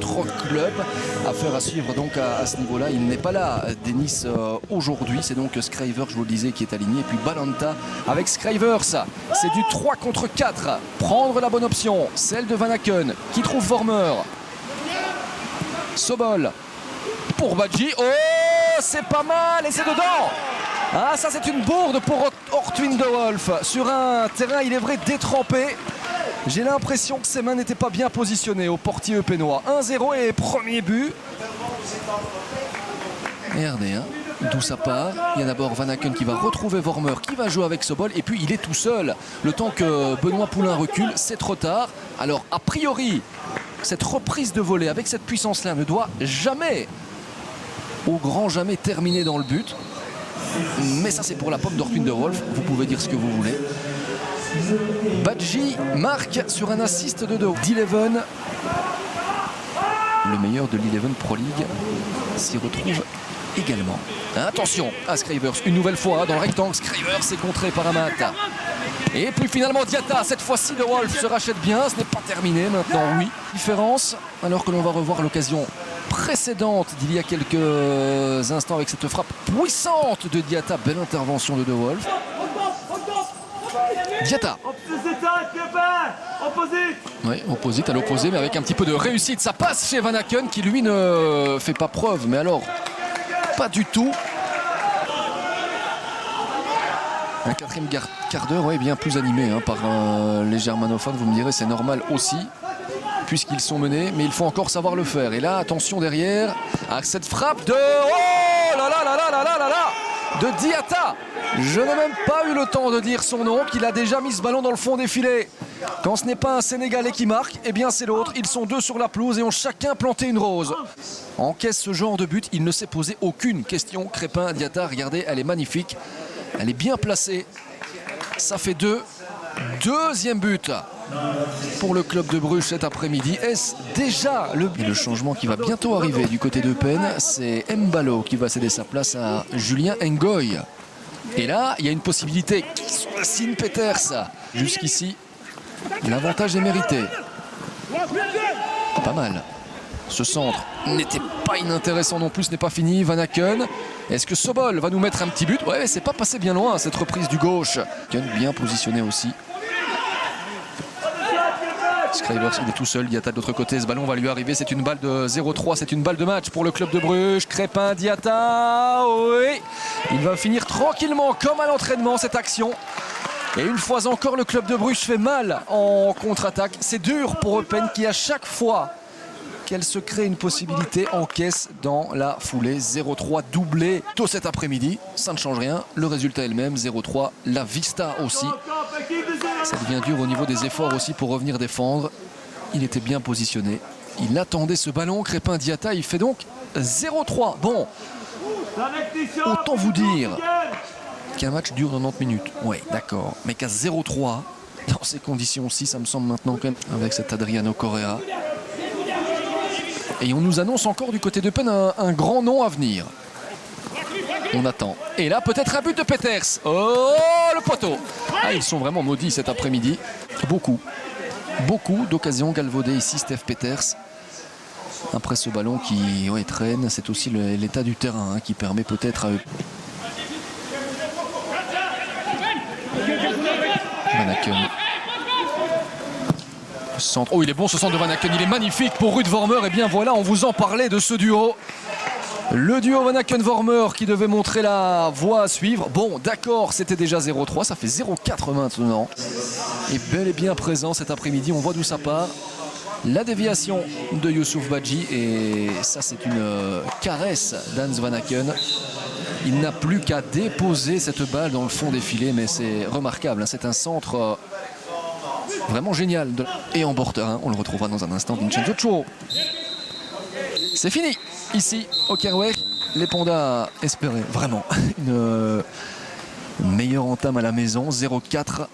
autre club. Affaire à suivre donc à ce niveau-là. Il n'est pas là, Denis, aujourd'hui. C'est donc Scravers, je vous le disais, qui est aligné. Et puis Balanta avec Scravers. C'est du 3 contre 4. Prendre la bonne option, celle de Van Aken qui trouve Vormer. Sobol pour Badji. Oh, c'est pas mal et c'est dedans. Ah, ça c'est une bourde pour Ortwin de Wolf sur un terrain, il est vrai, détrempé. J'ai l'impression que ses mains n'étaient pas bien positionnées au portier eupénois. 1-0 et premier but. Regardez, d'où ça part. Il y a d'abord Van Aken qui va retrouver Vormer, qui va jouer avec Sobol. Et puis il est tout seul. Le temps que Benoît Poulain recule, c'est trop tard. Alors a priori, cette reprise de volée avec cette puissance-là ne doit jamais, au grand jamais, terminer dans le but. Mais ça c'est pour la pomme d'Ortwin de Wolf. Vous pouvez dire ce que vous voulez. Badji marque sur un assist de d'Eleven. Le meilleur de l'Eleven Pro League s'y retrouve également. Attention à Scravers, une nouvelle fois dans le rectangle. Scravers est contré par Amat. Et puis finalement Diatta, cette fois-ci de Wolf se rachète bien. Ce n'est pas terminé maintenant, oui. Différence, alors que l'on va revoir l'occasion précédente d'il y a quelques instants avec cette frappe puissante de Diatta. Belle intervention de Wolf. Diatta. Oui, opposite à l'opposé, mais avec un petit peu de réussite. Ça passe chez Van Aken qui lui ne fait pas preuve, mais alors pas du tout. Un quatrième quart d'heure, ouais, bien plus animé par les germanophones. Vous me direz, c'est normal aussi, puisqu'ils sont menés, mais il faut encore savoir le faire. Et là, attention derrière, à cette frappe de... Oh là là là là là là là là de Diatta. Je n'ai même pas eu le temps de dire son nom, qu'il a déjà mis ce ballon dans le fond des filets. Quand ce n'est pas un Sénégalais qui marque, eh bien c'est l'autre. Ils sont deux sur la pelouse et ont chacun planté une rose. Encaisse ce genre de but, il ne s'est posé aucune question. Crépin, Diatta, regardez, elle est magnifique. Elle est bien placée. Ça fait 2. Deuxième but pour le club de Bruges cet après-midi. Est-ce déjà le changement qui va bientôt arriver du côté d'Eupen? C'est Mbalo qui va céder sa place à Julien Ngoy. Et là, il y a une possibilité qui sont Sin Peters. Jusqu'ici, l'avantage est mérité. Pas mal. Ce centre n'était pas inintéressant non plus, ce n'est pas fini. Van Aken. Est-ce que Sobol va nous mettre un petit but? Ouais, c'est pas passé bien loin cette reprise du gauche. Bien positionné aussi. Scravers, il est tout seul. Diatta de l'autre côté. Ce ballon va lui arriver. C'est une balle de 0-3. C'est une balle de match pour le club de Bruges. Crépin, Diatta. Oui. Il va finir tranquillement comme à l'entraînement cette action. Et une fois encore, le club de Bruges fait mal en contre-attaque. C'est dur pour Eupen qui, à chaque fois qu'elle se crée une possibilité, encaisse dans la foulée. 0-3 doublé tôt cet après-midi. Ça ne change rien. Le résultat est le même. 0-3. La vista aussi. Ça devient dur au niveau des efforts aussi pour revenir défendre. Il était bien positionné. Il attendait ce ballon. Crépin, Diatta, il fait donc 0-3. Bon, autant vous dire qu'un match dure 90 minutes. Oui, d'accord. Mais qu'à 0-3, dans ces conditions-ci, ça me semble maintenant quand même, avec cet Adriano Correa. Et on nous annonce encore du côté d'Eupen un grand nom à venir. On attend. Et là, peut-être un but de Peters. Oh, le poteau. Ah, ils sont vraiment maudits cet après-midi. Beaucoup d'occasions galvaudées ici, Steph Peters. Après ce ballon qui traîne, c'est aussi l'état du terrain qui permet peut-être à eux. Van Aken. Centre. Oh, il est bon ce centre de Van Aken. Il est magnifique pour Ruud Vormer. Et bien voilà, on vous en parlait de ce duo. Le duo Van Aken-Vormer qui devait montrer la voie à suivre. Bon, d'accord, c'était déjà 0-3, ça fait 0-4 maintenant. Et bel et bien présent cet après-midi, on voit d'où ça part. La déviation de Youssouf Badji, et ça c'est une caresse d'Hans Van Aken. Il n'a plus qu'à déposer cette balle dans le fond des filets, mais c'est remarquable, c'est un centre vraiment génial. Et en bord terrain, on le retrouvera dans un instant, Vincenzo Chuo. C'est fini ici au Kerweg. Les Pandas espéraient vraiment une meilleure entame à la maison. 0-4